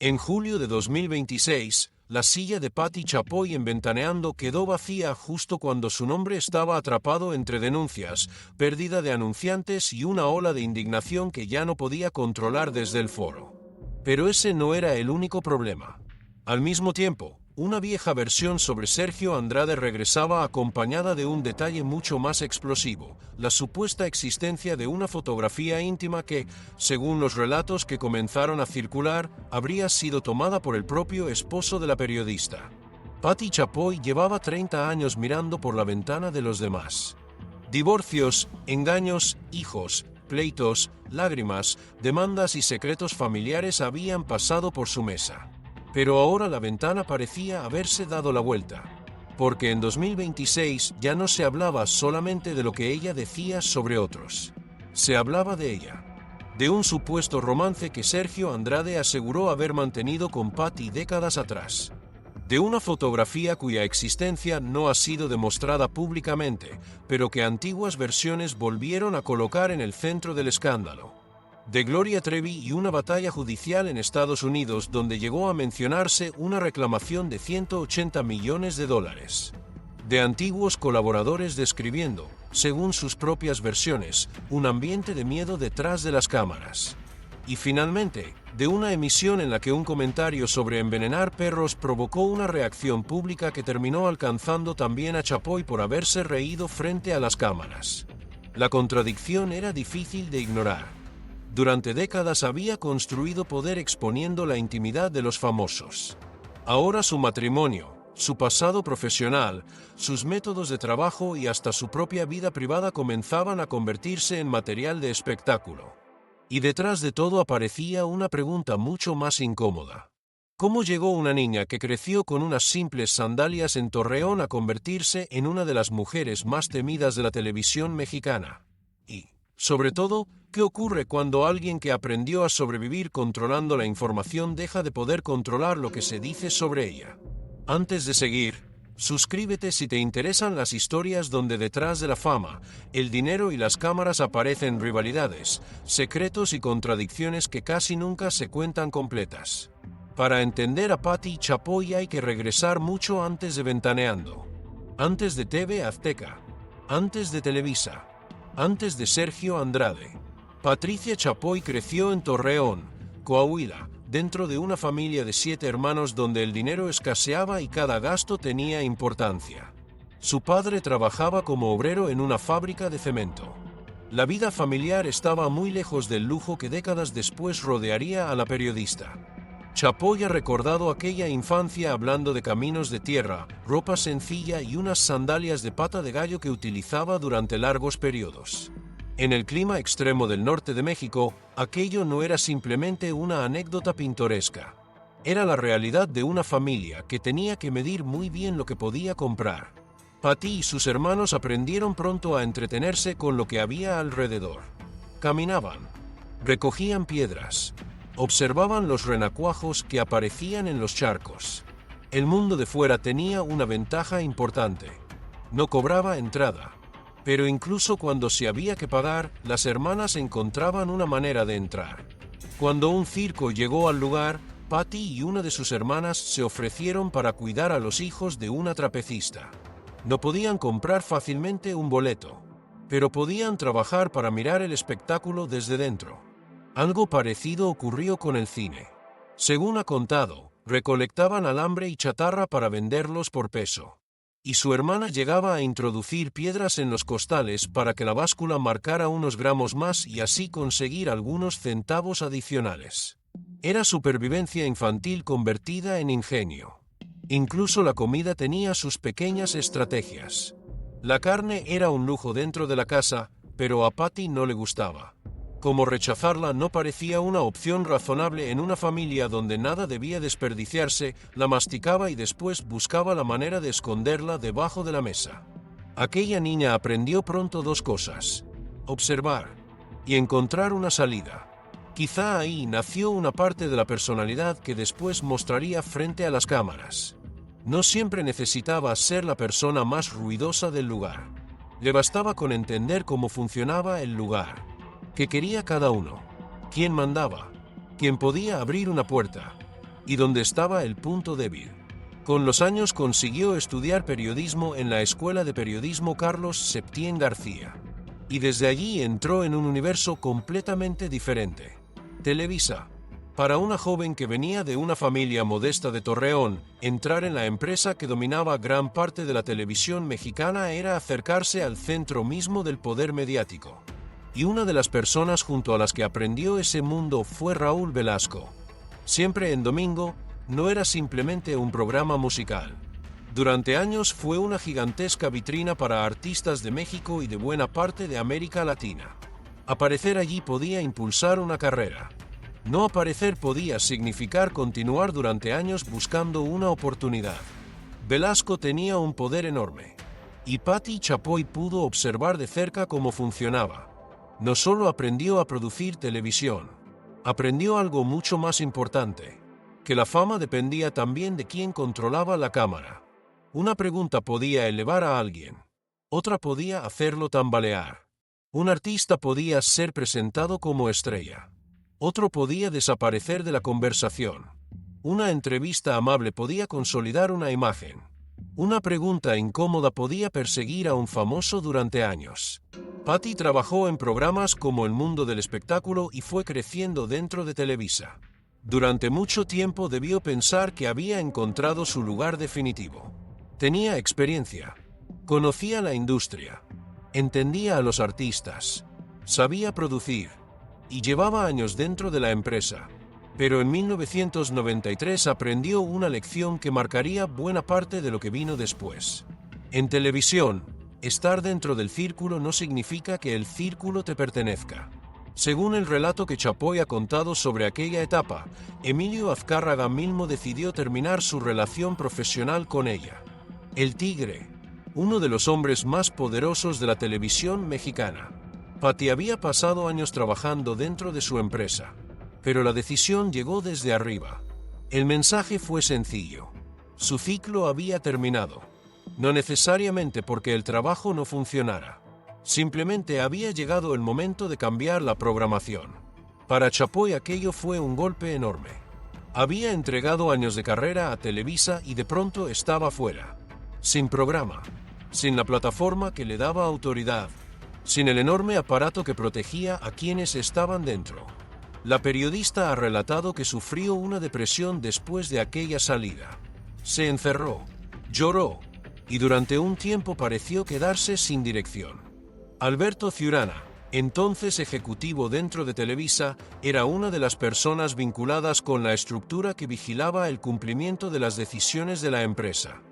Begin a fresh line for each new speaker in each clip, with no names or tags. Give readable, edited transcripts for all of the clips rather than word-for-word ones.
En julio de 2026, la silla de Patti Chapoy en Ventaneando quedó vacía justo cuando su nombre estaba atrapado entre denuncias, pérdida de anunciantes y una ola de indignación que ya no podía controlar desde el foro. Pero ese no era el único problema. Al mismo tiempo, una vieja versión sobre Sergio Andrade regresaba acompañada de un detalle mucho más explosivo, la supuesta existencia de una fotografía íntima que, según los relatos que comenzaron a circular, habría sido tomada por el propio esposo de la periodista. Patti Chapoy llevaba 30 años mirando por la ventana de los demás. Divorcios, engaños, hijos, pleitos, lágrimas, demandas y secretos familiares habían pasado por su mesa. Pero ahora la ventana parecía haberse dado la vuelta, porque en 2026 ya no se hablaba solamente de lo que ella decía sobre otros. Se hablaba de ella, de un supuesto romance que Sergio Andrade aseguró haber mantenido con Patti décadas atrás, de una fotografía cuya existencia no ha sido demostrada públicamente, pero que antiguas versiones volvieron a colocar en el centro del escándalo, de Gloria Trevi y una batalla judicial en Estados Unidos donde llegó a mencionarse una reclamación de $180 millones, de antiguos colaboradores describiendo, según sus propias versiones, un ambiente de miedo detrás de las cámaras. Y finalmente, de una emisión en la que un comentario sobre envenenar perros provocó una reacción pública que terminó alcanzando también a Chapoy por haberse reído frente a las cámaras. La contradicción era difícil de ignorar. Durante décadas había construido poder exponiendo la intimidad de los famosos. Ahora su matrimonio, su pasado profesional, sus métodos de trabajo y hasta su propia vida privada comenzaban a convertirse en material de espectáculo. Y detrás de todo aparecía una pregunta mucho más incómoda. ¿Cómo llegó una niña que creció con unas simples sandalias en Torreón a convertirse en una de las mujeres más temidas de la televisión mexicana? Y, sobre todo, ¿qué ocurre cuando alguien que aprendió a sobrevivir controlando la información deja de poder controlar lo que se dice sobre ella? Antes de seguir, suscríbete si te interesan las historias donde detrás de la fama, el dinero y las cámaras aparecen rivalidades, secretos y contradicciones que casi nunca se cuentan completas. Para entender a Patti Chapoy hay que regresar mucho antes de Ventaneando, antes de TV Azteca, antes de Televisa, antes de Sergio Andrade. Patricia Chapoy creció en Torreón, Coahuila, dentro de una familia de 7 hermanos donde el dinero escaseaba y cada gasto tenía importancia. Su padre trabajaba como obrero en una fábrica de cemento. La vida familiar estaba muy lejos del lujo que décadas después rodearía a la periodista. Chapoy ha recordado aquella infancia hablando de caminos de tierra, ropa sencilla y unas sandalias de pata de gallo que utilizaba durante largos periodos. En el clima extremo del norte de México, aquello no era simplemente una anécdota pintoresca. Era la realidad de una familia que tenía que medir muy bien lo que podía comprar. Patti y sus hermanos aprendieron pronto a entretenerse con lo que había alrededor. Caminaban, recogían piedras, observaban los renacuajos que aparecían en los charcos. El mundo de fuera tenía una ventaja importante. No cobraba entrada. Pero incluso cuando se había que pagar, las hermanas encontraban una manera de entrar. Cuando un circo llegó al lugar, Patti y una de sus hermanas se ofrecieron para cuidar a los hijos de una trapecista. No podían comprar fácilmente un boleto, pero podían trabajar para mirar el espectáculo desde dentro. Algo parecido ocurrió con el cine. Según ha contado, recolectaban alambre y chatarra para venderlos por peso. Y su hermana llegaba a introducir piedras en los costales para que la báscula marcara unos gramos más y así conseguir algunos centavos adicionales. Era supervivencia infantil convertida en ingenio. Incluso la comida tenía sus pequeñas estrategias. La carne era un lujo dentro de la casa, pero a Patti no le gustaba. Como rechazarla no parecía una opción razonable en una familia donde nada debía desperdiciarse, la masticaba y después buscaba la manera de esconderla debajo de la mesa. Aquella niña aprendió pronto 2 cosas: observar y encontrar una salida. Quizá ahí nació una parte de la personalidad que después mostraría frente a las cámaras. No siempre necesitaba ser la persona más ruidosa del lugar. Le bastaba con entender cómo funcionaba el lugar. ¿Qué quería cada uno? ¿Quién mandaba? ¿Quién podía abrir una puerta? y donde estaba el punto débil. Con los años consiguió estudiar periodismo en la Escuela de Periodismo Carlos Septién García. Y desde allí entró en un universo completamente diferente. Televisa. Para una joven que venía de una familia modesta de Torreón, entrar en la empresa que dominaba gran parte de la televisión mexicana era acercarse al centro mismo del poder mediático. Y una de las personas junto a las que aprendió ese mundo fue Raúl Velasco. Siempre en domingo, no era simplemente un programa musical. Durante años fue una gigantesca vitrina para artistas de México y de buena parte de América Latina. Aparecer allí podía impulsar una carrera. No aparecer podía significar continuar durante años buscando una oportunidad. Velasco tenía un poder enorme. Y Patti Chapoy pudo observar de cerca cómo funcionaba. No solo aprendió a producir televisión, aprendió algo mucho más importante, que la fama dependía también de quién controlaba la cámara. Una pregunta podía elevar a alguien, otra podía hacerlo tambalear. Un artista podía ser presentado como estrella, otro podía desaparecer de la conversación. Una entrevista amable podía consolidar una imagen. Una pregunta incómoda podía perseguir a un famoso durante años. Patti trabajó en programas como El Mundo del Espectáculo y fue creciendo dentro de Televisa. Durante mucho tiempo debió pensar que había encontrado su lugar definitivo. Tenía experiencia, conocía la industria, entendía a los artistas, sabía producir, y llevaba años dentro de la empresa. Pero en 1993 aprendió una lección que marcaría buena parte de lo que vino después. En televisión, estar dentro del círculo no significa que el círculo te pertenezca. Según el relato que Chapoy ha contado sobre aquella etapa, Emilio Azcárraga mismo decidió terminar su relación profesional con ella. El Tigre, uno de los hombres más poderosos de la televisión mexicana. Patti había pasado años trabajando dentro de su empresa, pero la decisión llegó desde arriba. El mensaje fue sencillo. Su ciclo había terminado. No necesariamente porque el trabajo no funcionara. Simplemente había llegado el momento de cambiar la programación. Para Chapoy aquello fue un golpe enorme. Había entregado años de carrera a Televisa y de pronto estaba fuera. Sin programa, sin la plataforma que le daba autoridad, sin el enorme aparato que protegía a quienes estaban dentro. La periodista ha relatado que sufrió una depresión después de aquella salida. Se encerró, lloró, y durante un tiempo pareció quedarse sin dirección. Alberto Ciurana, entonces ejecutivo dentro de Televisa, era una de las personas vinculadas con la estructura que vigilaba el cumplimiento de las decisiones de la empresa.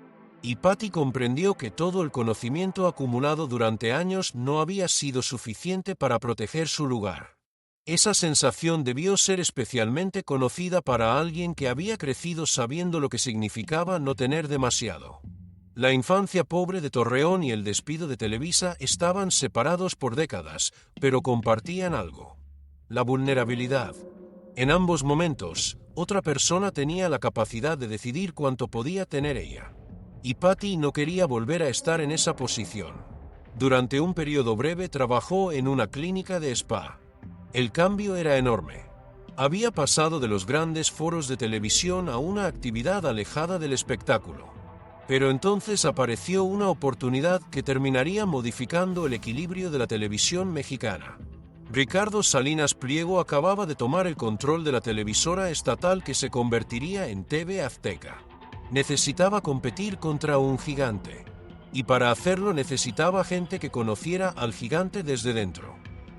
Y Patti comprendió que todo el conocimiento acumulado durante años no había sido suficiente para proteger su lugar. Esa sensación debió ser especialmente conocida para alguien que había crecido sabiendo lo que significaba no tener demasiado. La infancia pobre de Torreón y el despido de Televisa estaban separados por décadas, pero compartían algo: la vulnerabilidad. En ambos momentos, otra persona tenía la capacidad de decidir cuánto podía tener ella. Y Patti no quería volver a estar en esa posición. Durante un periodo breve trabajó en una clínica de spa. El cambio era enorme. Había pasado de los grandes foros de televisión a una actividad alejada del espectáculo. Pero entonces apareció una oportunidad que terminaría modificando el equilibrio de la televisión mexicana. Ricardo Salinas Pliego acababa de tomar el control de la televisora estatal que se convertiría en TV Azteca. Necesitaba competir contra un gigante. Y para hacerlo necesitaba gente que conociera al gigante desde dentro.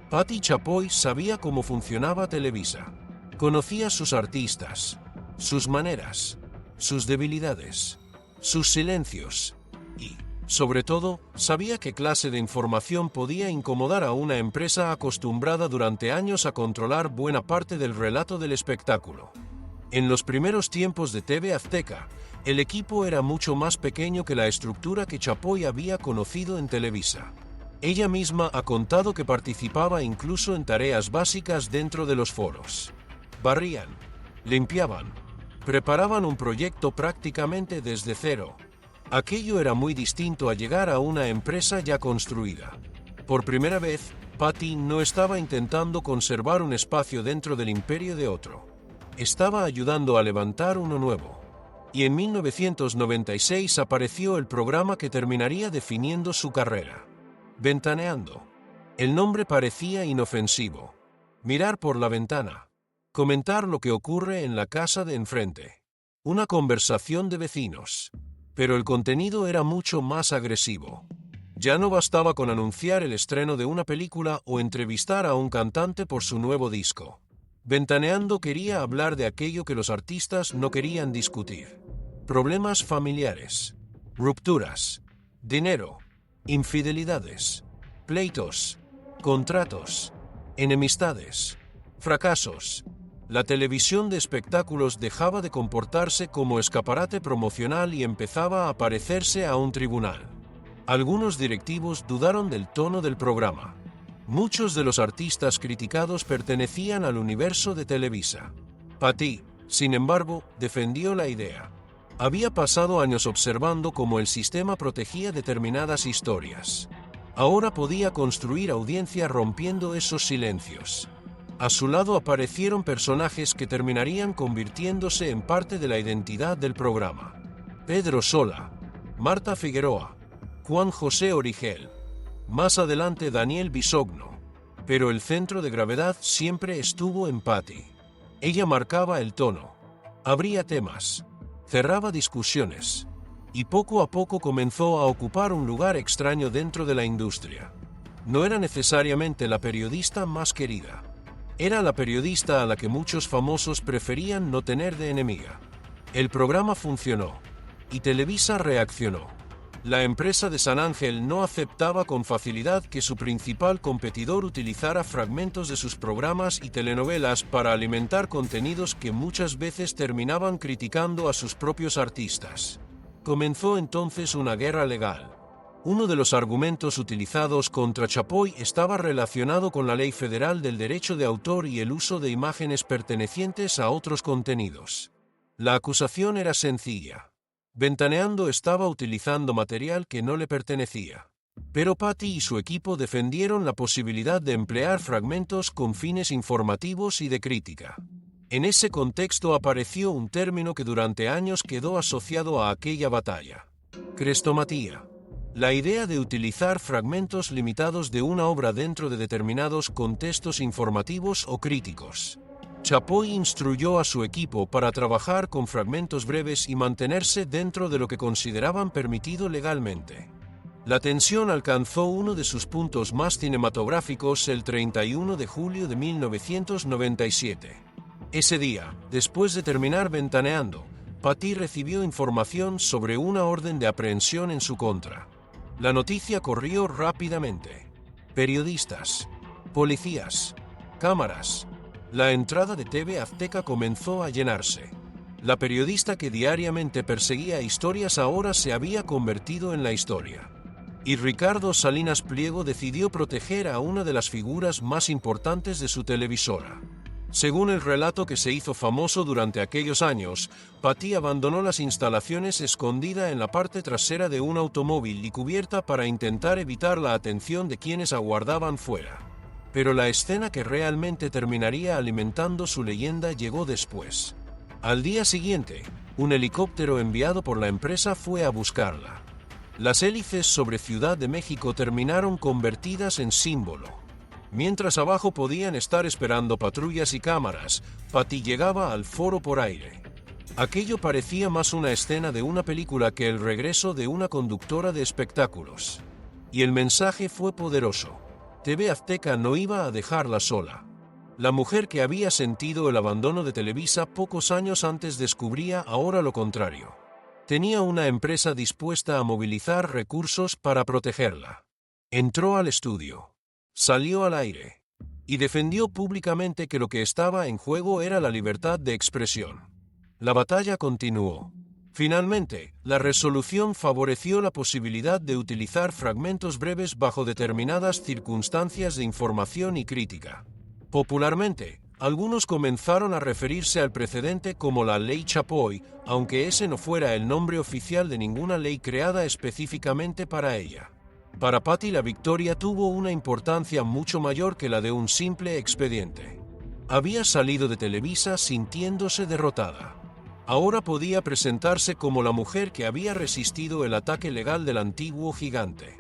Patti Chapoy sabía cómo funcionaba Televisa. Conocía sus artistas, sus maneras, sus debilidades, sus silencios y, sobre todo, sabía qué clase de información podía incomodar a una empresa acostumbrada durante años a controlar buena parte del relato del espectáculo. En los primeros tiempos de TV Azteca, el equipo era mucho más pequeño que la estructura que Chapoy había conocido en Televisa. Ella misma ha contado que participaba incluso en tareas básicas dentro de los foros. Barrían, limpiaban, preparaban un proyecto prácticamente desde cero. Aquello era muy distinto a llegar a una empresa ya construida. Por primera vez, Patti no estaba intentando conservar un espacio dentro del imperio de otro. estaba ayudando a levantar uno nuevo. Y en 1996 apareció el programa que terminaría definiendo su carrera. Ventaneando. El nombre parecía inofensivo. Mirar por la ventana. Comentar lo que ocurre en la casa de enfrente. Una conversación de vecinos. Pero el contenido era mucho más agresivo. Ya no bastaba con anunciar el estreno de una película o entrevistar a un cantante por su nuevo disco. Ventaneando quería hablar de aquello que los artistas no querían discutir. Problemas familiares, rupturas, dinero, infidelidades, pleitos, contratos, enemistades, fracasos. La televisión de espectáculos dejaba de comportarse como escaparate promocional y empezaba a parecerse a un tribunal. Algunos directivos dudaron del tono del programa. Muchos de los artistas criticados pertenecían al universo de Televisa. Patty, sin embargo, defendió la idea. Había pasado años observando cómo el sistema protegía determinadas historias. Ahora podía construir audiencia rompiendo esos silencios. A su lado aparecieron personajes que terminarían convirtiéndose en parte de la identidad del programa. Pedro Sola, Marta Figueroa, Juan José Origel, más adelante Daniel Bisogno. Pero el centro de gravedad siempre estuvo en Patty. Ella marcaba el tono, abría temas, cerraba discusiones, y poco a poco comenzó a ocupar un lugar extraño dentro de la industria. No era necesariamente la periodista más querida. Era la periodista a la que muchos famosos preferían no tener de enemiga. El programa funcionó, y Televisa reaccionó. La empresa de San Ángel no aceptaba con facilidad que su principal competidor utilizara fragmentos de sus programas y telenovelas para alimentar contenidos que muchas veces terminaban criticando a sus propios artistas. Comenzó entonces una guerra legal. Uno de los argumentos utilizados contra Chapoy estaba relacionado con la Ley Federal del Derecho de Autor y el uso de imágenes pertenecientes a otros contenidos. La acusación era sencilla. Ventaneando estaba utilizando material que no le pertenecía. Pero Patty y su equipo defendieron la posibilidad de emplear fragmentos con fines informativos y de crítica. En ese contexto apareció un término que durante años quedó asociado a aquella batalla: crestomatía. La idea de utilizar fragmentos limitados de una obra dentro de determinados contextos informativos o críticos. Chapoy instruyó a su equipo para trabajar con fragmentos breves y mantenerse dentro de lo que consideraban permitido legalmente. La tensión alcanzó uno de sus puntos más cinematográficos el 31 de julio de 1997. Ese día, después de terminar Ventaneando, Patty recibió información sobre una orden de aprehensión en su contra. La noticia corrió rápidamente. Periodistas, policías, cámaras. La entrada de TV Azteca comenzó a llenarse. La periodista que diariamente perseguía historias ahora se había convertido en la historia. Y Ricardo Salinas Pliego decidió proteger a una de las figuras más importantes de su televisora. Según el relato que se hizo famoso durante aquellos años, Patty abandonó las instalaciones escondida en la parte trasera de un automóvil y cubierta para intentar evitar la atención de quienes aguardaban fuera. Pero la escena que realmente terminaría alimentando su leyenda llegó después. Al día siguiente, un helicóptero enviado por la empresa fue a buscarla. Las hélices sobre Ciudad de México terminaron convertidas en símbolo. Mientras abajo podían estar esperando patrullas y cámaras, Patty llegaba al foro por aire. Aquello parecía más una escena de una película que el regreso de una conductora de espectáculos. Y el mensaje fue poderoso. TV Azteca no iba a dejarla sola. La mujer que había sentido el abandono de Televisa pocos años antes descubría ahora lo contrario. Tenía una empresa dispuesta a movilizar recursos para protegerla. Entró al estudio. Salió al aire y defendió públicamente que lo que estaba en juego era la libertad de expresión. La batalla continuó. Finalmente, la resolución favoreció la posibilidad de utilizar fragmentos breves bajo determinadas circunstancias de información y crítica. Popularmente, algunos comenzaron a referirse al precedente como la Ley Chapoy, aunque ese no fuera el nombre oficial de ninguna ley creada específicamente para ella. Para Patty la victoria tuvo una importancia mucho mayor que la de un simple expediente. Había salido de Televisa sintiéndose derrotada. Ahora podía presentarse como la mujer que había resistido el ataque legal del antiguo gigante.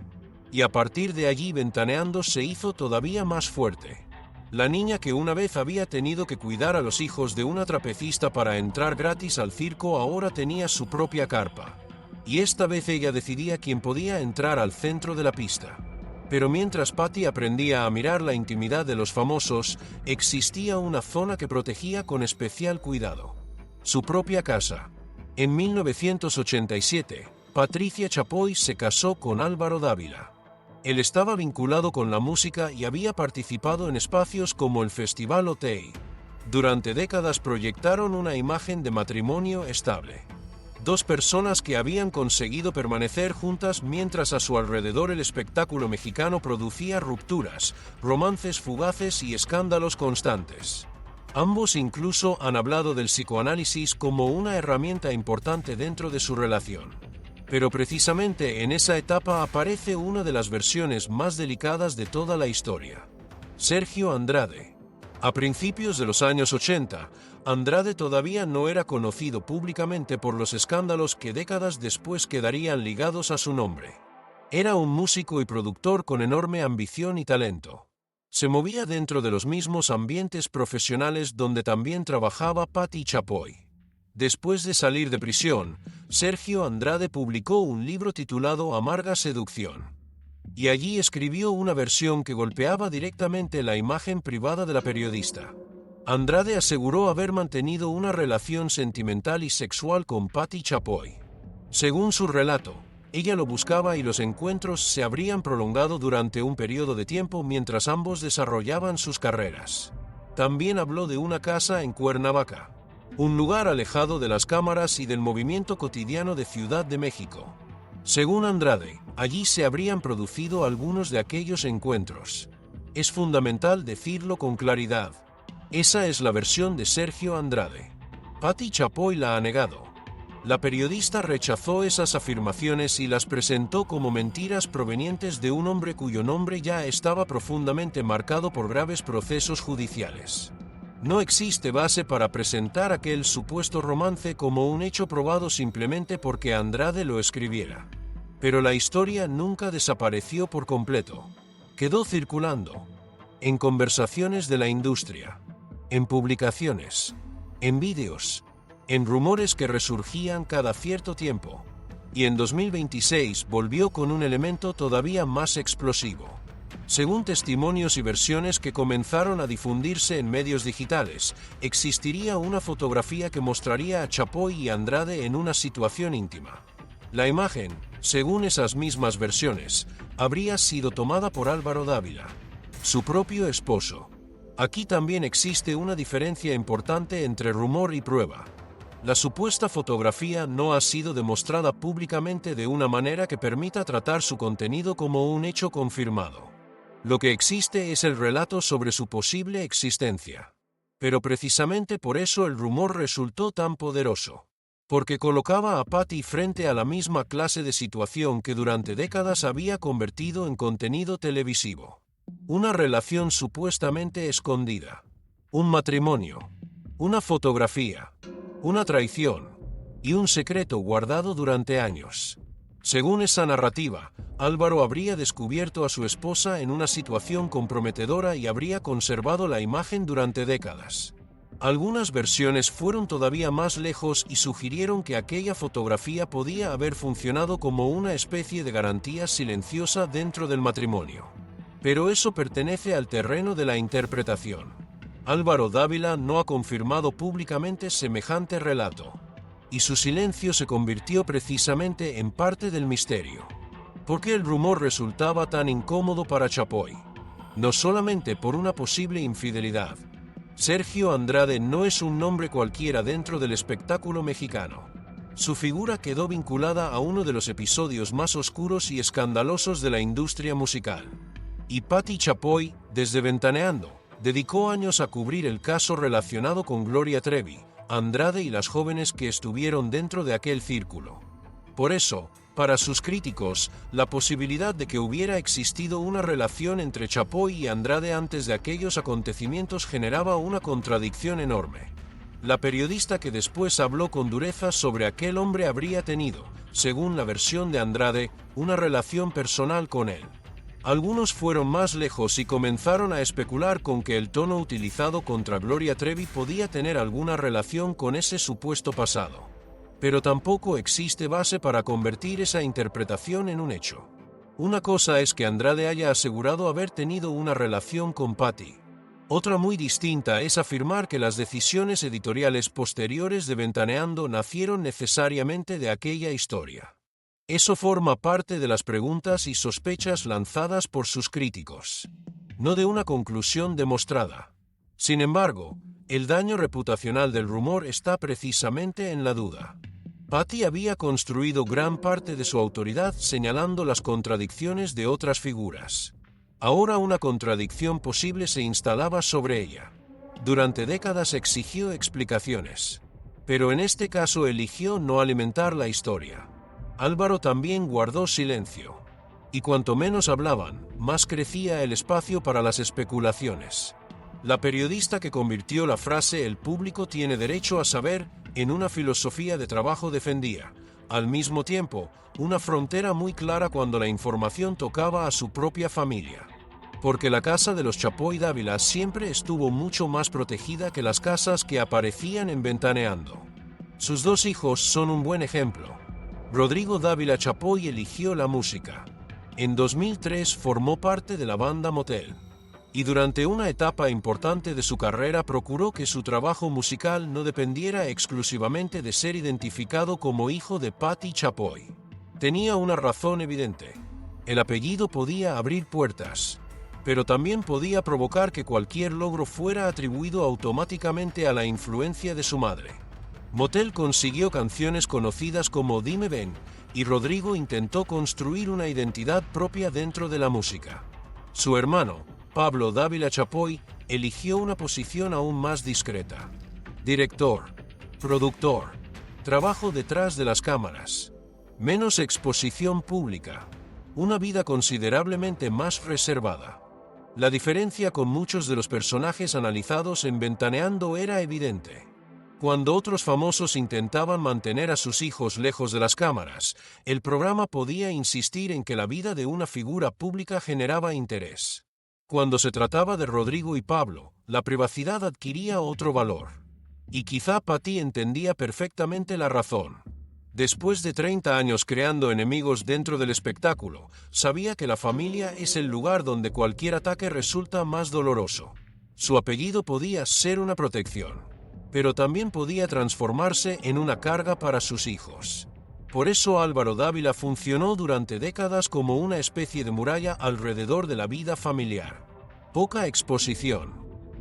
Y a partir de allí Ventaneando se hizo todavía más fuerte. La niña que una vez había tenido que cuidar a los hijos de una trapecista para entrar gratis al circo ahora tenía su propia carpa. Y esta vez ella decidía quién podía entrar al centro de la pista. Pero mientras Patty aprendía a mirar la intimidad de los famosos, existía una zona que protegía con especial cuidado. Su propia casa. En 1987, Patricia Chapoy se casó con Álvaro Dávila. Él estaba vinculado con la música y había participado en espacios como el Festival Otey. Durante décadas proyectaron una imagen de matrimonio estable. Dos personas que habían conseguido permanecer juntas mientras a su alrededor el espectáculo mexicano producía rupturas, romances fugaces y escándalos constantes. Ambos incluso han hablado del psicoanálisis como una herramienta importante dentro de su relación. Pero precisamente en esa etapa aparece una de las versiones más delicadas de toda la historia. Sergio Andrade. A principios de los años 80, Andrade todavía no era conocido públicamente por los escándalos que décadas después quedarían ligados a su nombre. Era un músico y productor con enorme ambición y talento. Se movía dentro de los mismos ambientes profesionales donde también trabajaba Patty Chapoy. Después de salir de prisión, Sergio Andrade publicó un libro titulado Amarga Seducción. Y allí escribió una versión que golpeaba directamente la imagen privada de la periodista. Andrade aseguró haber mantenido una relación sentimental y sexual con Patty Chapoy. Según su relato, ella lo buscaba y los encuentros se habrían prolongado durante un periodo de tiempo mientras ambos desarrollaban sus carreras. También habló de una casa en Cuernavaca, un lugar alejado de las cámaras y del movimiento cotidiano de Ciudad de México. Según Andrade, allí se habrían producido algunos de aquellos encuentros. Es fundamental decirlo con claridad. Esa es la versión de Sergio Andrade. Patty Chapoy la ha negado. La periodista rechazó esas afirmaciones y las presentó como mentiras provenientes de un hombre cuyo nombre ya estaba profundamente marcado por graves procesos judiciales. No existe base para presentar aquel supuesto romance como un hecho probado simplemente porque Andrade lo escribiera. Pero la historia nunca desapareció por completo. Quedó circulando. En conversaciones de la industria. En publicaciones. En vídeos. En rumores que resurgían cada cierto tiempo. Y en 2026 volvió con un elemento todavía más explosivo. Según testimonios y versiones que comenzaron a difundirse en medios digitales, existiría una fotografía que mostraría a Chapoy y Andrade en una situación íntima. La imagen, según esas mismas versiones, habría sido tomada por Álvaro Dávila, su propio esposo. Aquí también existe una diferencia importante entre rumor y prueba. La supuesta fotografía no ha sido demostrada públicamente de una manera que permita tratar su contenido como un hecho confirmado. Lo que existe es el relato sobre su posible existencia. Pero precisamente por eso el rumor resultó tan poderoso. Porque colocaba a Patty frente a la misma clase de situación que durante décadas había convertido en contenido televisivo. Una relación supuestamente escondida. Un matrimonio. Una fotografía. Una traición. Y un secreto guardado durante años. Según esa narrativa, Álvaro habría descubierto a su esposa en una situación comprometedora y habría conservado la imagen durante décadas. Algunas versiones fueron todavía más lejos y sugirieron que aquella fotografía podía haber funcionado como una especie de garantía silenciosa dentro del matrimonio. Pero eso pertenece al terreno de la interpretación. Álvaro Dávila no ha confirmado públicamente semejante relato. Y su silencio se convirtió precisamente en parte del misterio. ¿Por qué el rumor resultaba tan incómodo para Chapoy? No solamente por una posible infidelidad. Sergio Andrade no es un nombre cualquiera dentro del espectáculo mexicano. Su figura quedó vinculada a uno de los episodios más oscuros y escandalosos de la industria musical. Y Patty Chapoy, desde Ventaneando, dedicó años a cubrir el caso relacionado con Gloria Trevi, Andrade y las jóvenes que estuvieron dentro de aquel círculo. Por eso, Para sus críticos, la posibilidad de que hubiera existido una relación entre Chapoy y Andrade antes de aquellos acontecimientos generaba una contradicción enorme. La periodista que después habló con dureza sobre aquel hombre habría tenido, según la versión de Andrade, una relación personal con él. Algunos fueron más lejos y comenzaron a especular con que el tono utilizado contra Gloria Trevi podía tener alguna relación con ese supuesto pasado. Pero tampoco existe base para convertir esa interpretación en un hecho. Una cosa es que Andrade haya asegurado haber tenido una relación con Patti. Otra muy distinta es afirmar que las decisiones editoriales posteriores de Ventaneando nacieron necesariamente de aquella historia. Eso forma parte de las preguntas y sospechas lanzadas por sus críticos, no de una conclusión demostrada. Sin embargo, el daño reputacional del rumor está precisamente en la duda. Patti había construido gran parte de su autoridad señalando las contradicciones de otras figuras. Ahora una contradicción posible se instalaba sobre ella. Durante décadas exigió explicaciones, pero en este caso eligió no alimentar la historia. Álvaro también guardó silencio, y cuanto menos hablaban, más crecía el espacio para las especulaciones. La periodista que convirtió la frase "el público tiene derecho a saber" en una filosofía de trabajo defendía, al mismo tiempo, una frontera muy clara cuando la información tocaba a su propia familia. Porque la casa de los Chapoy Dávila siempre estuvo mucho más protegida que las casas que aparecían en Ventaneando. Sus dos hijos son un buen ejemplo. Rodrigo Dávila Chapoy eligió la música. En 2003 formó parte de la banda Motel. Y durante una etapa importante de su carrera procuró que su trabajo musical no dependiera exclusivamente de ser identificado como hijo de Patti Chapoy. Tenía una razón evidente. El apellido podía abrir puertas, pero también podía provocar que cualquier logro fuera atribuido automáticamente a la influencia de su madre. Motel consiguió canciones conocidas como Dime Ven, y Rodrigo intentó construir una identidad propia dentro de la música. Su hermano, Pablo Dávila Chapoy, eligió una posición aún más discreta. Director, productor, trabajo detrás de las cámaras, menos exposición pública, una vida considerablemente más reservada. La diferencia con muchos de los personajes analizados en Ventaneando era evidente. Cuando otros famosos intentaban mantener a sus hijos lejos de las cámaras, el programa podía insistir en que la vida de una figura pública generaba interés. Cuando se trataba de Rodrigo y Pablo, la privacidad adquiría otro valor. Y quizá Patti entendía perfectamente la razón. Después de 30 años creando enemigos dentro del espectáculo, sabía que la familia es el lugar donde cualquier ataque resulta más doloroso. Su apellido podía ser una protección, pero también podía transformarse en una carga para sus hijos. Por eso Álvaro Dávila funcionó durante décadas como una especie de muralla alrededor de la vida familiar. Poca exposición,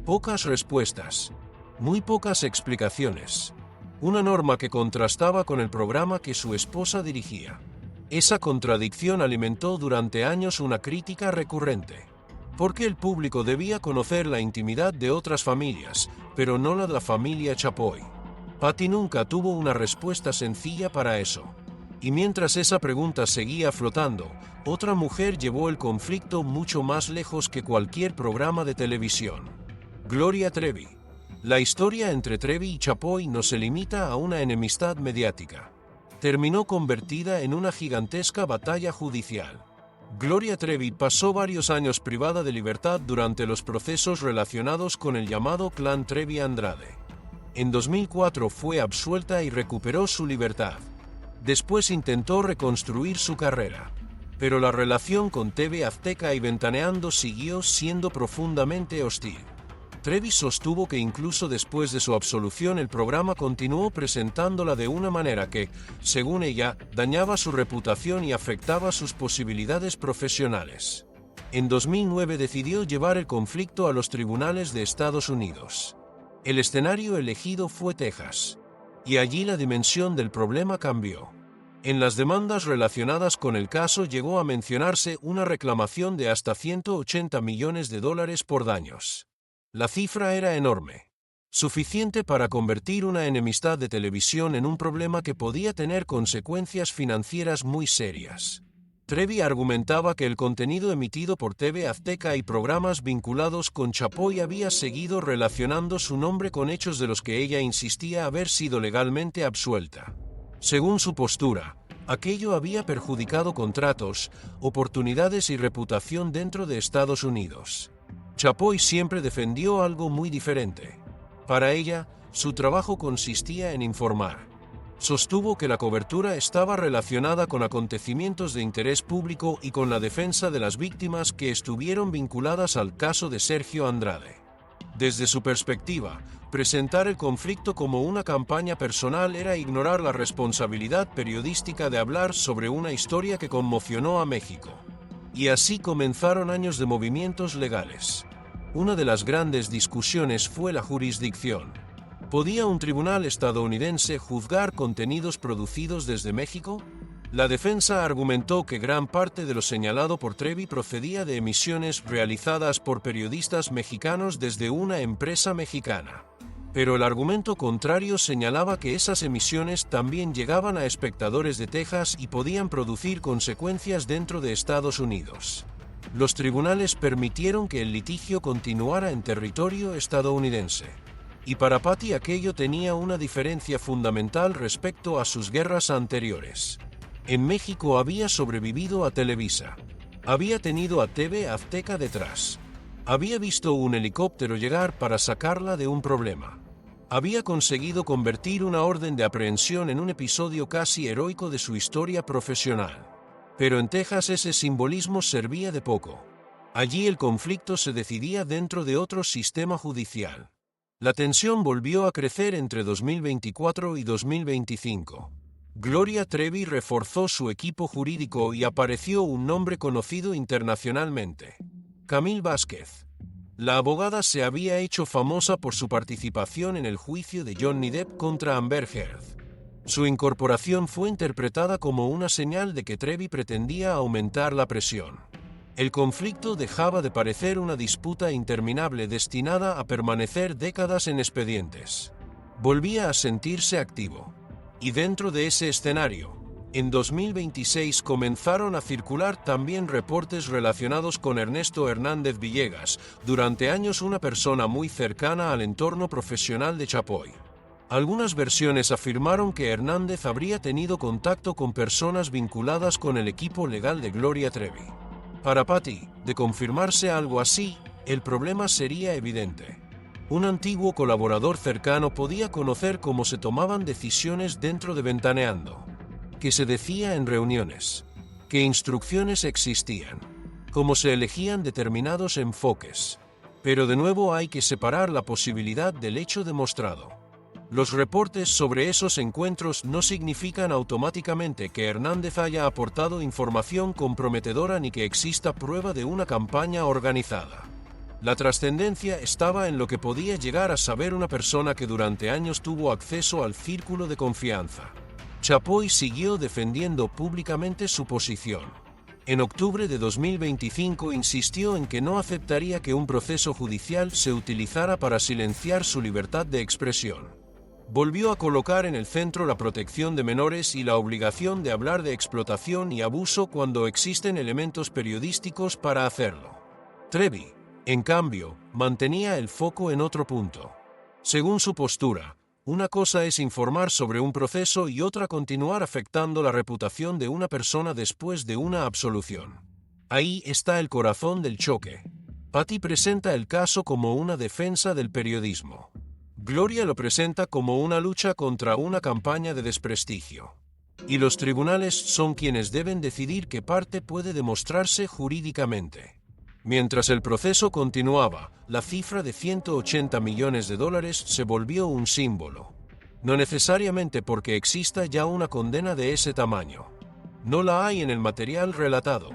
pocas respuestas, muy pocas explicaciones. Una norma que contrastaba con el programa que su esposa dirigía. Esa contradicción alimentó durante años una crítica recurrente. Porque el público debía conocer la intimidad de otras familias, pero no la de la familia Chapoy. Patti nunca tuvo una respuesta sencilla para eso. Y mientras esa pregunta seguía flotando, otra mujer llevó el conflicto mucho más lejos que cualquier programa de televisión. Gloria Trevi. La historia entre Trevi y Chapoy no se limita a una enemistad mediática. Terminó convertida en una gigantesca batalla judicial. Gloria Trevi pasó varios años privada de libertad durante los procesos relacionados con el llamado Clan Trevi Andrade. En 2004 fue absuelta y recuperó su libertad. Después intentó reconstruir su carrera, pero la relación con TV Azteca y Ventaneando siguió siendo profundamente hostil. Trevi sostuvo que incluso después de su absolución el programa continuó presentándola de una manera que, según ella, dañaba su reputación y afectaba sus posibilidades profesionales. En 2009 decidió llevar el conflicto a los tribunales de Estados Unidos. El escenario elegido fue Texas. Y allí la dimensión del problema cambió. En las demandas relacionadas con el caso llegó a mencionarse una reclamación de hasta $180 millones por daños. La cifra era enorme. Suficiente para convertir una enemistad de televisión en un problema que podía tener consecuencias financieras muy serias. Trevi argumentaba que el contenido emitido por TV Azteca y programas vinculados con Chapoy había seguido relacionando su nombre con hechos de los que ella insistía haber sido legalmente absuelta. Según su postura, aquello había perjudicado contratos, oportunidades y reputación dentro de Estados Unidos. Chapoy siempre defendió algo muy diferente. Para ella, su trabajo consistía en informar. Sostuvo que la cobertura estaba relacionada con acontecimientos de interés público y con la defensa de las víctimas que estuvieron vinculadas al caso de Sergio Andrade. Desde su perspectiva, presentar el conflicto como una campaña personal era ignorar la responsabilidad periodística de hablar sobre una historia que conmocionó a México. Y así comenzaron años de movimientos legales. Una de las grandes discusiones fue la jurisdicción. ¿Podía un tribunal estadounidense juzgar contenidos producidos desde México? La defensa argumentó que gran parte de lo señalado por Trevi procedía de emisiones realizadas por periodistas mexicanos desde una empresa mexicana. Pero el argumento contrario señalaba que esas emisiones también llegaban a espectadores de Texas y podían producir consecuencias dentro de Estados Unidos. Los tribunales permitieron que el litigio continuara en territorio estadounidense. Y para Patty aquello tenía una diferencia fundamental respecto a sus guerras anteriores. En México había sobrevivido a Televisa. Había tenido a TV Azteca detrás. Había visto un helicóptero llegar para sacarla de un problema. Había conseguido convertir una orden de aprehensión en un episodio casi heroico de su historia profesional. Pero en Texas ese simbolismo servía de poco. Allí el conflicto se decidía dentro de otro sistema judicial. La tensión volvió a crecer entre 2024 y 2025. Gloria Trevi reforzó su equipo jurídico y apareció un nombre conocido internacionalmente: Camille Vázquez. La abogada se había hecho famosa por su participación en el juicio de Johnny Depp contra Amber Heard. Su incorporación fue interpretada como una señal de que Trevi pretendía aumentar la presión. El conflicto dejaba de parecer una disputa interminable destinada a permanecer décadas en expedientes. Volvía a sentirse activo. Y dentro de ese escenario, en 2026 comenzaron a circular también reportes relacionados con Ernesto Hernández Villegas, durante años una persona muy cercana al entorno profesional de Chapoy. Algunas versiones afirmaron que Hernández habría tenido contacto con personas vinculadas con el equipo legal de Gloria Trevi. Para Patty, de confirmarse algo así, el problema sería evidente. Un antiguo colaborador cercano podía conocer cómo se tomaban decisiones dentro de Ventaneando, qué se decía en reuniones, qué instrucciones existían, cómo se elegían determinados enfoques. Pero de nuevo hay que separar la posibilidad del hecho demostrado. Los reportes sobre esos encuentros no significan automáticamente que Hernández haya aportado información comprometedora ni que exista prueba de una campaña organizada. La trascendencia estaba en lo que podía llegar a saber una persona que durante años tuvo acceso al círculo de confianza. Chapoy siguió defendiendo públicamente su posición. En octubre de 2025 insistió en que no aceptaría que un proceso judicial se utilizara para silenciar su libertad de expresión. Volvió a colocar en el centro la protección de menores y la obligación de hablar de explotación y abuso cuando existen elementos periodísticos para hacerlo. Trevi, en cambio, mantenía el foco en otro punto. Según su postura, una cosa es informar sobre un proceso y otra continuar afectando la reputación de una persona después de una absolución. Ahí está el corazón del choque. Patty presenta el caso como una defensa del periodismo. Gloria lo presenta como una lucha contra una campaña de desprestigio. Y los tribunales son quienes deben decidir qué parte puede demostrarse jurídicamente. Mientras el proceso continuaba, la cifra de $180 millones se volvió un símbolo. No necesariamente porque exista ya una condena de ese tamaño. No la hay en el material relatado,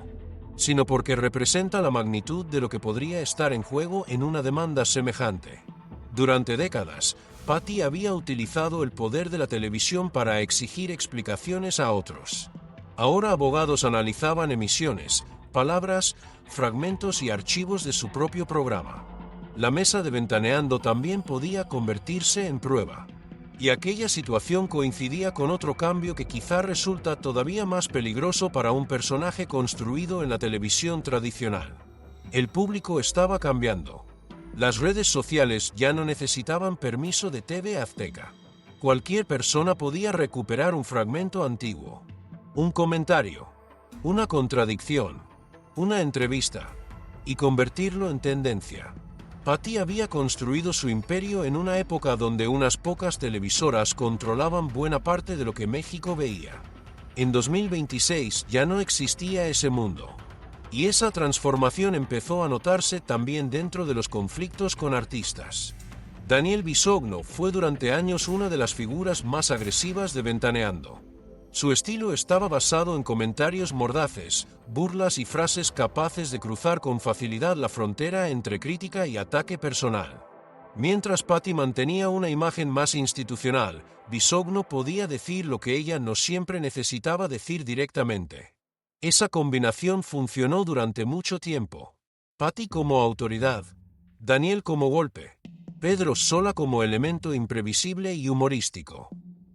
sino porque representa la magnitud de lo que podría estar en juego en una demanda semejante. Durante décadas, Patty había utilizado el poder de la televisión para exigir explicaciones a otros. Ahora abogados analizaban emisiones, palabras, fragmentos y archivos de su propio programa. La mesa de Ventaneando también podía convertirse en prueba. Y aquella situación coincidía con otro cambio que quizá resulta todavía más peligroso para un personaje construido en la televisión tradicional. El público estaba cambiando. Las redes sociales ya no necesitaban permiso de TV Azteca. Cualquier persona podía recuperar un fragmento antiguo, un comentario, una contradicción, una entrevista, y convertirlo en tendencia. Patty había construido su imperio en una época donde unas pocas televisoras controlaban buena parte de lo que México veía. En 2026 ya no existía ese mundo. Y esa transformación empezó a notarse también dentro de los conflictos con artistas. Daniel Bisogno fue durante años una de las figuras más agresivas de Ventaneando. Su estilo estaba basado en comentarios mordaces, burlas y frases capaces de cruzar con facilidad la frontera entre crítica y ataque personal. Mientras Patty mantenía una imagen más institucional, Bisogno podía decir lo que ella no siempre necesitaba decir directamente. Esa combinación funcionó durante mucho tiempo. Patty como autoridad, Daniel como golpe, Pedro Sola como elemento imprevisible y humorístico.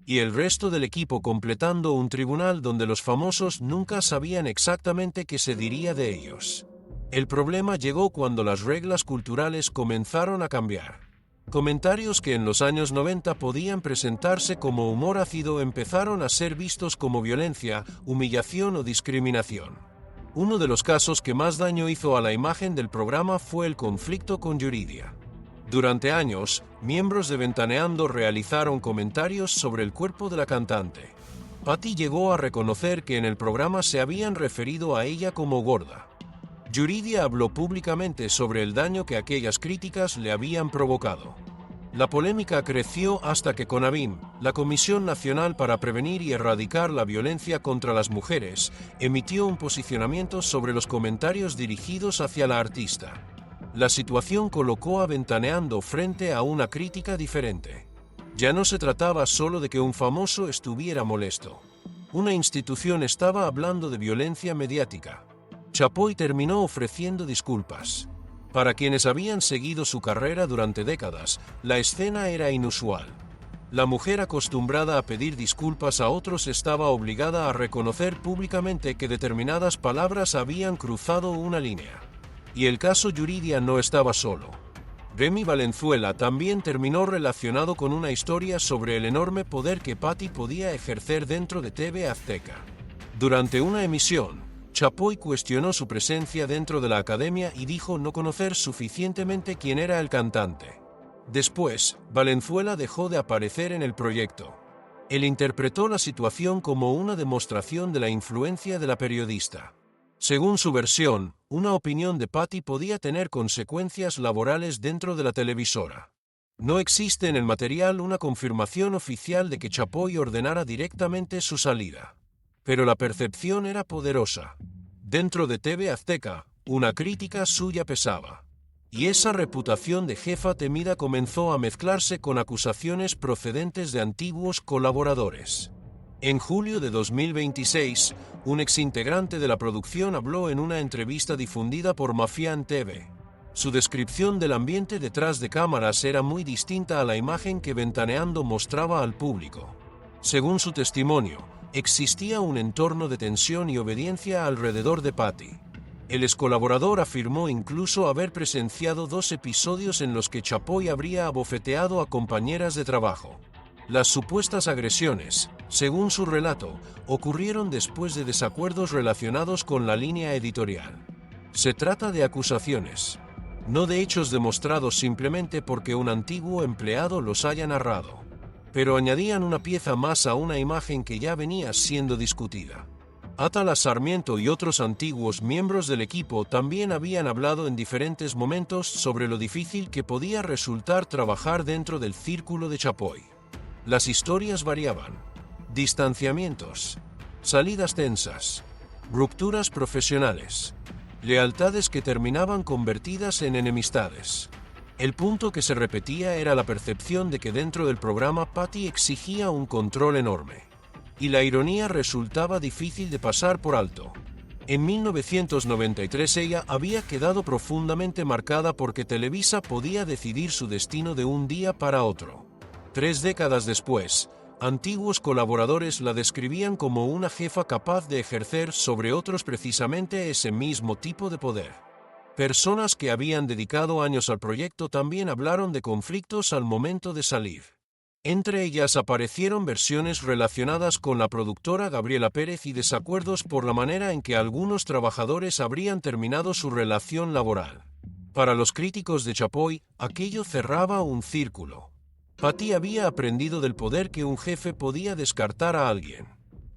Y el resto del equipo completando un tribunal donde los famosos nunca sabían exactamente qué se diría de ellos. El problema llegó cuando las reglas culturales comenzaron a cambiar. Comentarios que en los años 90 podían presentarse como humor ácido empezaron a ser vistos como violencia, humillación o discriminación. Uno de los casos que más daño hizo a la imagen del programa fue el conflicto con Yuridia. Durante años, miembros de Ventaneando realizaron comentarios sobre el cuerpo de la cantante. Patty llegó a reconocer que en el programa se habían referido a ella como gorda. Yuridia habló públicamente sobre el daño que aquellas críticas le habían provocado. La polémica creció hasta que CONAVIM, la Comisión Nacional para Prevenir y Erradicar la Violencia contra las Mujeres, emitió un posicionamiento sobre los comentarios dirigidos hacia la artista. La situación colocó a Ventaneando frente a una crítica diferente. Ya no se trataba solo de que un famoso estuviera molesto. Una institución estaba hablando de violencia mediática. Chapoy terminó ofreciendo disculpas. Para quienes habían seguido su carrera durante décadas, la escena era inusual. La mujer acostumbrada a pedir disculpas a otros estaba obligada a reconocer públicamente que determinadas palabras habían cruzado una línea. Y el caso Yuridia no estaba solo. Remy Valenzuela también terminó relacionado con una historia sobre el enorme poder que Patty podía ejercer dentro de TV Azteca. Durante una emisión, Chapoy cuestionó su presencia dentro de la academia y dijo no conocer suficientemente quién era el cantante. Después, Valenzuela dejó de aparecer en el proyecto. Él interpretó la situación como una demostración de la influencia de la periodista. Según su versión, una opinión de Patty podía tener consecuencias laborales dentro de la televisora. No existe en el material una confirmación oficial de que Chapoy ordenara directamente su salida. Pero la percepción era poderosa. Dentro de TV Azteca, una crítica suya pesaba. Y esa reputación de jefa temida comenzó a mezclarse con acusaciones procedentes de antiguos colaboradores. En julio de 2026, un exintegrante de la producción habló en una entrevista difundida por Mafián TV. Su descripción del ambiente detrás de cámaras era muy distinta a la imagen que Ventaneando mostraba al público. Según su testimonio, existía un entorno de tensión y obediencia alrededor de Patty. El excolaborador afirmó incluso haber presenciado 2 episodios en los que Chapoy habría abofeteado a compañeras de trabajo. Las supuestas agresiones, según su relato, ocurrieron después de desacuerdos relacionados con la línea editorial. Se trata de acusaciones, no de hechos demostrados simplemente porque un antiguo empleado los haya narrado. Pero añadían una pieza más a una imagen que ya venía siendo discutida. Atala Sarmiento y otros antiguos miembros del equipo también habían hablado en diferentes momentos sobre lo difícil que podía resultar trabajar dentro del círculo de Chapoy. Las historias variaban. Distanciamientos, salidas tensas, rupturas profesionales, lealtades que terminaban convertidas en enemistades. El punto que se repetía era la percepción de que dentro del programa Patty exigía un control enorme. Y la ironía resultaba difícil de pasar por alto. En 1993 ella había quedado profundamente marcada porque Televisa podía decidir su destino de un día para otro. 3 décadas después, antiguos colaboradores la describían como una jefa capaz de ejercer sobre otros precisamente ese mismo tipo de poder. Personas que habían dedicado años al proyecto también hablaron de conflictos al momento de salir. Entre ellas aparecieron versiones relacionadas con la productora Gabriela Pérez y desacuerdos por la manera en que algunos trabajadores habrían terminado su relación laboral. Para los críticos de Chapoy, aquello cerraba un círculo. Patty había aprendido del poder que un jefe podía descartar a alguien.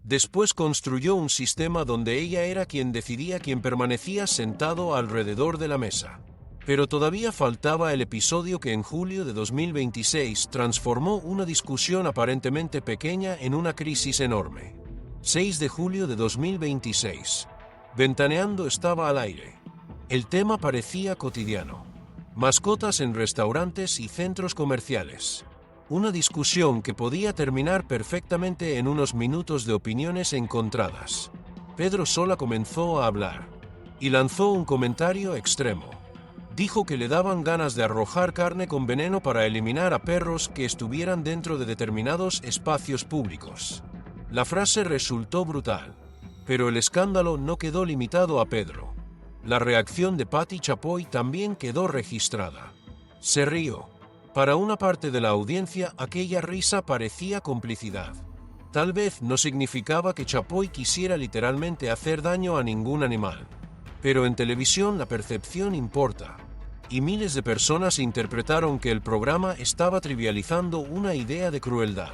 Después construyó un sistema donde ella era quien decidía quién permanecía sentado alrededor de la mesa. Pero todavía faltaba el episodio que en julio de 2026 transformó una discusión aparentemente pequeña en una crisis enorme. 6 de julio de 2026. Ventaneando estaba al aire. El tema parecía cotidiano. Mascotas en restaurantes y centros comerciales. Una discusión que podía terminar perfectamente en unos minutos de opiniones encontradas. Pedro Sola comenzó a hablar. Y lanzó un comentario extremo. Dijo que le daban ganas de arrojar carne con veneno para eliminar a perros que estuvieran dentro de determinados espacios públicos. La frase resultó brutal. Pero el escándalo no quedó limitado a Pedro. La reacción de Pati Chapoy también quedó registrada. Se rió. Para una parte de la audiencia, aquella risa parecía complicidad. Tal vez no significaba que Chapoy quisiera literalmente hacer daño a ningún animal. Pero en televisión la percepción importa. Y miles de personas interpretaron que el programa estaba trivializando una idea de crueldad.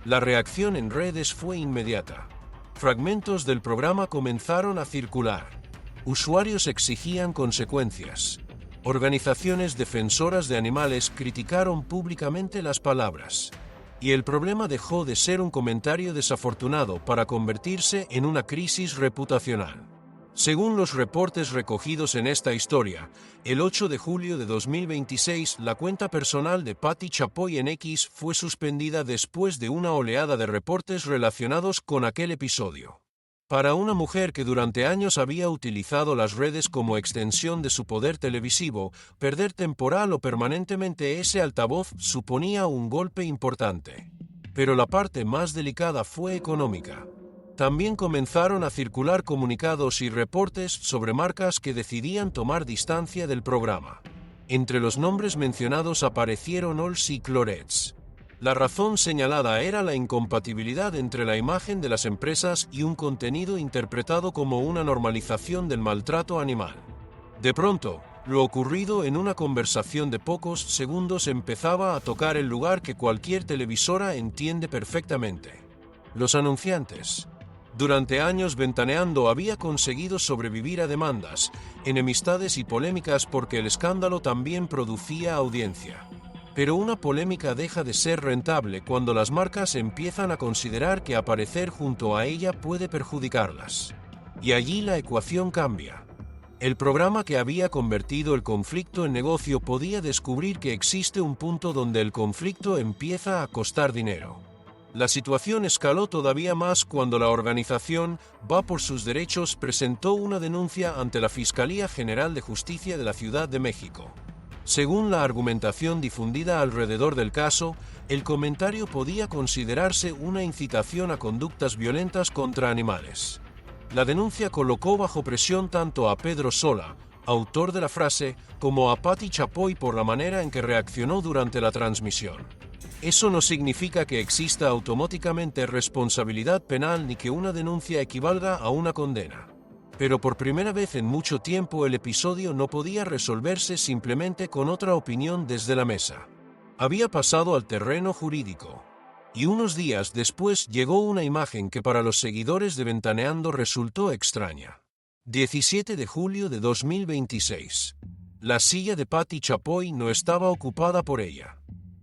La reacción en redes fue inmediata. Fragmentos del programa comenzaron a circular. Usuarios exigían consecuencias. Organizaciones defensoras de animales criticaron públicamente las palabras. Y el problema dejó de ser un comentario desafortunado para convertirse en una crisis reputacional. Según los reportes recogidos en esta historia, el 8 de julio de 2026 la cuenta personal de Pati Chapoy en X fue suspendida después de una oleada de reportes relacionados con aquel episodio. Para una mujer que durante años había utilizado las redes como extensión de su poder televisivo, perder temporal o permanentemente ese altavoz suponía un golpe importante. Pero la parte más delicada fue económica. También comenzaron a circular comunicados y reportes sobre marcas que decidían tomar distancia del programa. Entre los nombres mencionados aparecieron Halls y Clorets. La razón señalada era la incompatibilidad entre la imagen de las empresas y un contenido interpretado como una normalización del maltrato animal. De pronto, lo ocurrido en una conversación de pocos segundos empezaba a tocar el lugar que cualquier televisora entiende perfectamente. Los anunciantes. Durante años Ventaneando había conseguido sobrevivir a demandas, enemistades y polémicas porque el escándalo también producía audiencia. Pero una polémica deja de ser rentable cuando las marcas empiezan a considerar que aparecer junto a ella puede perjudicarlas. Y allí la ecuación cambia. El programa que había convertido el conflicto en negocio podía descubrir que existe un punto donde el conflicto empieza a costar dinero. La situación escaló todavía más cuando la organización Va por sus Derechos presentó una denuncia ante la Fiscalía General de Justicia de la Ciudad de México. Según la argumentación difundida alrededor del caso, el comentario podía considerarse una incitación a conductas violentas contra animales. La denuncia colocó bajo presión tanto a Pedro Sola, autor de la frase, como a Pati Chapoy por la manera en que reaccionó durante la transmisión. Eso no significa que exista automáticamente responsabilidad penal ni que una denuncia equivalga a una condena. Pero por primera vez en mucho tiempo el episodio no podía resolverse simplemente con otra opinión desde la mesa. Había pasado al terreno jurídico. Y unos días después llegó una imagen que para los seguidores de Ventaneando resultó extraña. 17 de julio de 2026. La silla de Pati Chapoy no estaba ocupada por ella.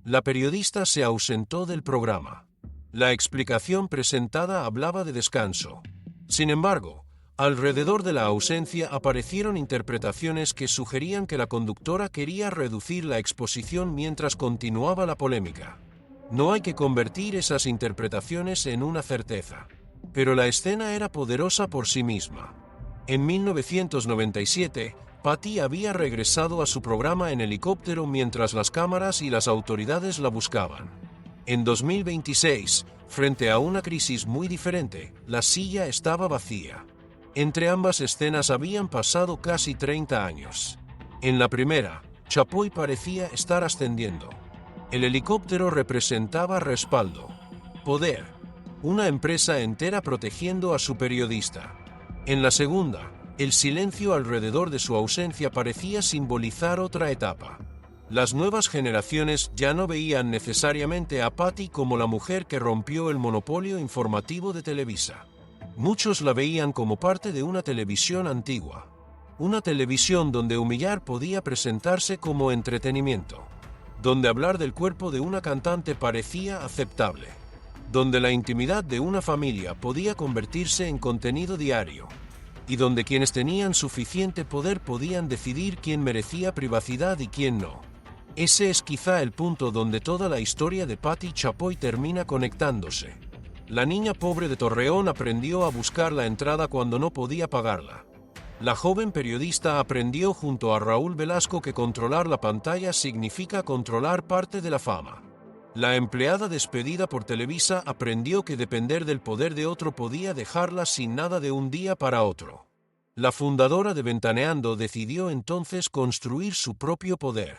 La periodista se ausentó del programa. La explicación presentada hablaba de descanso. Sin embargo, alrededor de la ausencia aparecieron interpretaciones que sugerían que la conductora quería reducir la exposición mientras continuaba la polémica. No hay que convertir esas interpretaciones en una certeza. Pero la escena era poderosa por sí misma. En 1997, Patty había regresado a su programa en helicóptero mientras las cámaras y las autoridades la buscaban. En 2026, frente a una crisis muy diferente, la silla estaba vacía. Entre ambas escenas habían pasado casi 30 años. En la primera, Chapoy parecía estar ascendiendo. El helicóptero representaba respaldo, poder, una empresa entera protegiendo a su periodista. En la segunda, el silencio alrededor de su ausencia parecía simbolizar otra etapa. Las nuevas generaciones ya no veían necesariamente a Patty como la mujer que rompió el monopolio informativo de Televisa. Muchos la veían como parte de una televisión antigua. Una televisión donde humillar podía presentarse como entretenimiento. Donde hablar del cuerpo de una cantante parecía aceptable. Donde la intimidad de una familia podía convertirse en contenido diario. Y donde quienes tenían suficiente poder podían decidir quién merecía privacidad y quién no. Ese es quizá el punto donde toda la historia de Patty Chapoy termina conectándose. La niña pobre de Torreón aprendió a buscar la entrada cuando no podía pagarla. La joven periodista aprendió junto a Raúl Velasco que controlar la pantalla significa controlar parte de la fama. La empleada despedida por Televisa aprendió que depender del poder de otro podía dejarla sin nada de un día para otro. La fundadora de Ventaneando decidió entonces construir su propio poder.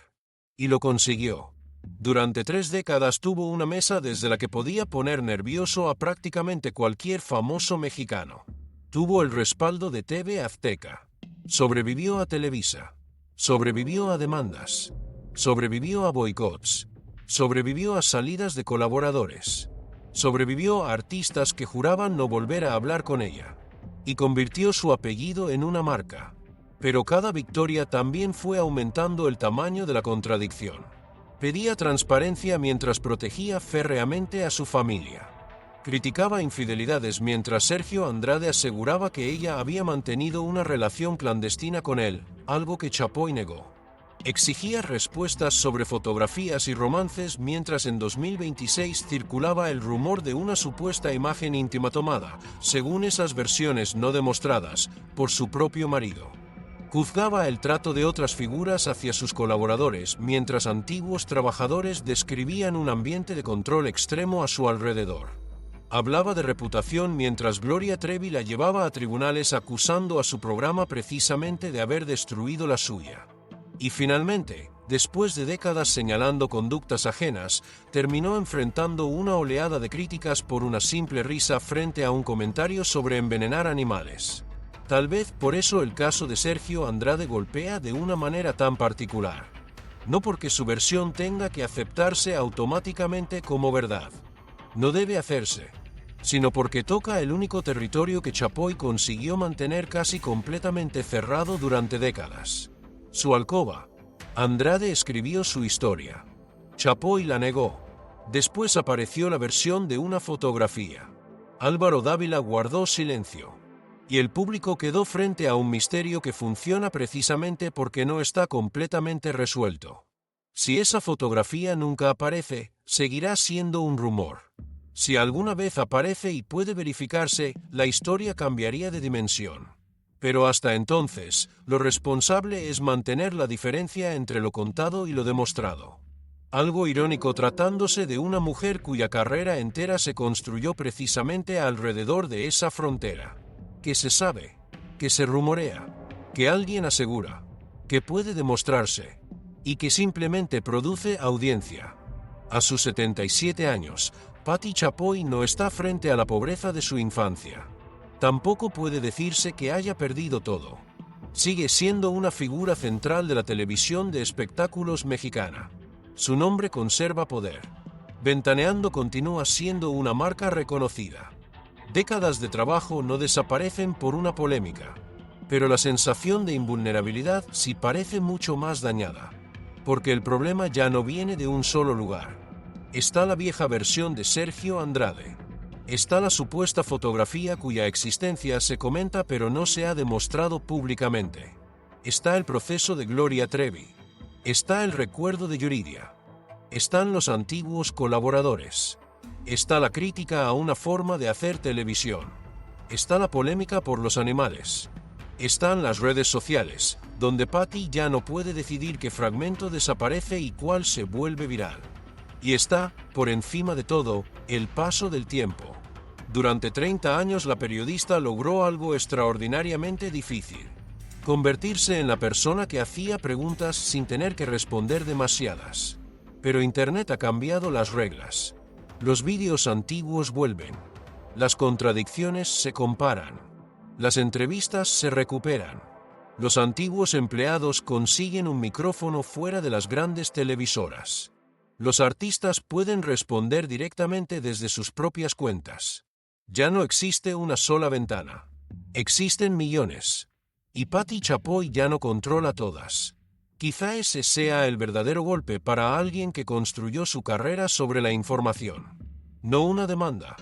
Y lo consiguió. Durante 3 décadas tuvo una mesa desde la que podía poner nervioso a prácticamente cualquier famoso mexicano. Tuvo el respaldo de TV Azteca. Sobrevivió a Televisa. Sobrevivió a demandas. Sobrevivió a boicots. Sobrevivió a salidas de colaboradores. Sobrevivió a artistas que juraban no volver a hablar con ella. Y convirtió su apellido en una marca. Pero cada victoria también fue aumentando el tamaño de la contradicción. Pedía transparencia mientras protegía férreamente a su familia. Criticaba infidelidades mientras Sergio Andrade aseguraba que ella había mantenido una relación clandestina con él, algo que Chapoy negó. Exigía respuestas sobre fotografías y romances mientras en 2026 circulaba el rumor de una supuesta imagen íntima tomada, según esas versiones no demostradas, por su propio marido. Juzgaba el trato de otras figuras hacia sus colaboradores mientras antiguos trabajadores describían un ambiente de control extremo a su alrededor. Hablaba de reputación mientras Gloria Trevi la llevaba a tribunales acusando a su programa precisamente de haber destruido la suya. Y finalmente, después de décadas señalando conductas ajenas, terminó enfrentando una oleada de críticas por una simple risa frente a un comentario sobre envenenar animales. Tal vez por eso el caso de Sergio Andrade golpea de una manera tan particular. No porque su versión tenga que aceptarse automáticamente como verdad. No debe hacerse. Sino porque toca el único territorio que Chapoy consiguió mantener casi completamente cerrado durante décadas. Su alcoba. Andrade escribió su historia. Chapoy la negó. Después apareció la versión de una fotografía. Álvaro Dávila guardó silencio. Y el público quedó frente a un misterio que funciona precisamente porque no está completamente resuelto. Si esa fotografía nunca aparece, seguirá siendo un rumor. Si alguna vez aparece y puede verificarse, la historia cambiaría de dimensión. Pero hasta entonces, lo responsable es mantener la diferencia entre lo contado y lo demostrado. Algo irónico tratándose de una mujer cuya carrera entera se construyó precisamente alrededor de esa frontera. Que se sabe, que se rumorea, que alguien asegura, que puede demostrarse, y que simplemente produce audiencia. A sus 77 años, Patty Chapoy no está frente a la pobreza de su infancia. Tampoco puede decirse que haya perdido todo. Sigue siendo una figura central de la televisión de espectáculos mexicana. Su nombre conserva poder. Ventaneando continúa siendo una marca reconocida. Décadas de trabajo no desaparecen por una polémica, pero la sensación de invulnerabilidad sí parece mucho más dañada, porque el problema ya no viene de un solo lugar. Está la vieja versión de Sergio Andrade. Está la supuesta fotografía cuya existencia se comenta pero no se ha demostrado públicamente. Está el proceso de Gloria Trevi. Está el recuerdo de Yuridia. Están los antiguos colaboradores. Está la crítica a una forma de hacer televisión. Está la polémica por los animales. Están las redes sociales, donde Patty ya no puede decidir qué fragmento desaparece y cuál se vuelve viral. Y está, por encima de todo, el paso del tiempo. Durante 30 años la periodista logró algo extraordinariamente difícil: convertirse en la persona que hacía preguntas sin tener que responder demasiadas. Pero Internet ha cambiado las reglas. Los vídeos antiguos vuelven. Las contradicciones se comparan. Las entrevistas se recuperan. Los antiguos empleados consiguen un micrófono fuera de las grandes televisoras. Los artistas pueden responder directamente desde sus propias cuentas. Ya no existe una sola ventana. Existen millones. Y Patti Chapoy ya no controla todas. Quizá ese sea el verdadero golpe para alguien que construyó su carrera sobre la información. No una demanda,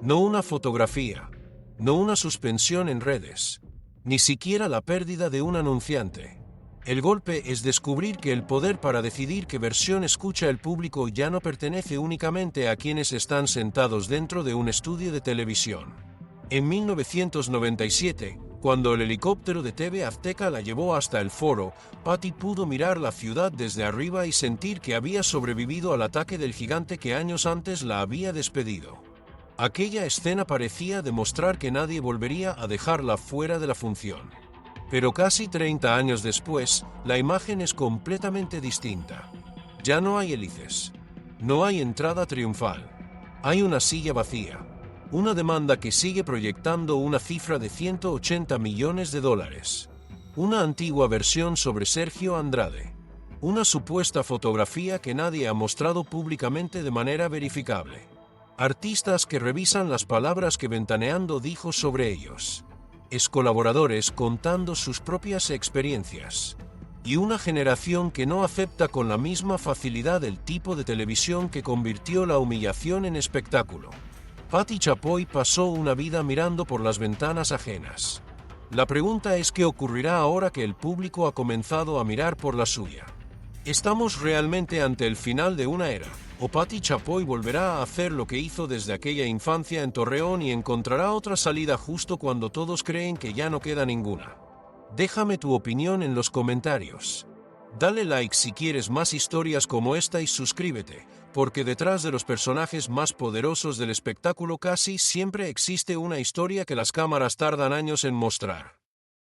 no una fotografía, no una suspensión en redes, ni siquiera la pérdida de un anunciante. El golpe es descubrir que el poder para decidir qué versión escucha el público ya no pertenece únicamente a quienes están sentados dentro de un estudio de televisión. En 1997, cuando el helicóptero de TV Azteca la llevó hasta el foro, Patti pudo mirar la ciudad desde arriba y sentir que había sobrevivido al ataque del gigante que años antes la había despedido. Aquella escena parecía demostrar que nadie volvería a dejarla fuera de la función. Pero casi 30 años después, la imagen es completamente distinta. Ya no hay hélices. No hay entrada triunfal. Hay una silla vacía. Una demanda que sigue proyectando una cifra de $180 millones. Una antigua versión sobre Sergio Andrade. Una supuesta fotografía que nadie ha mostrado públicamente de manera verificable. Artistas que revisan las palabras que Ventaneando dijo sobre ellos. Colaboradores contando sus propias experiencias. Y una generación que no acepta con la misma facilidad el tipo de televisión que convirtió la humillación en espectáculo. Patti Chapoy pasó una vida mirando por las ventanas ajenas. La pregunta es qué ocurrirá ahora que el público ha comenzado a mirar por la suya. ¿Estamos realmente ante el final de una era? ¿O Patti Chapoy volverá a hacer lo que hizo desde aquella infancia en Torreón y encontrará otra salida justo cuando todos creen que ya no queda ninguna? Déjame tu opinión en los comentarios. Dale like si quieres más historias como esta y suscríbete, porque detrás de los personajes más poderosos del espectáculo casi siempre existe una historia que las cámaras tardan años en mostrar.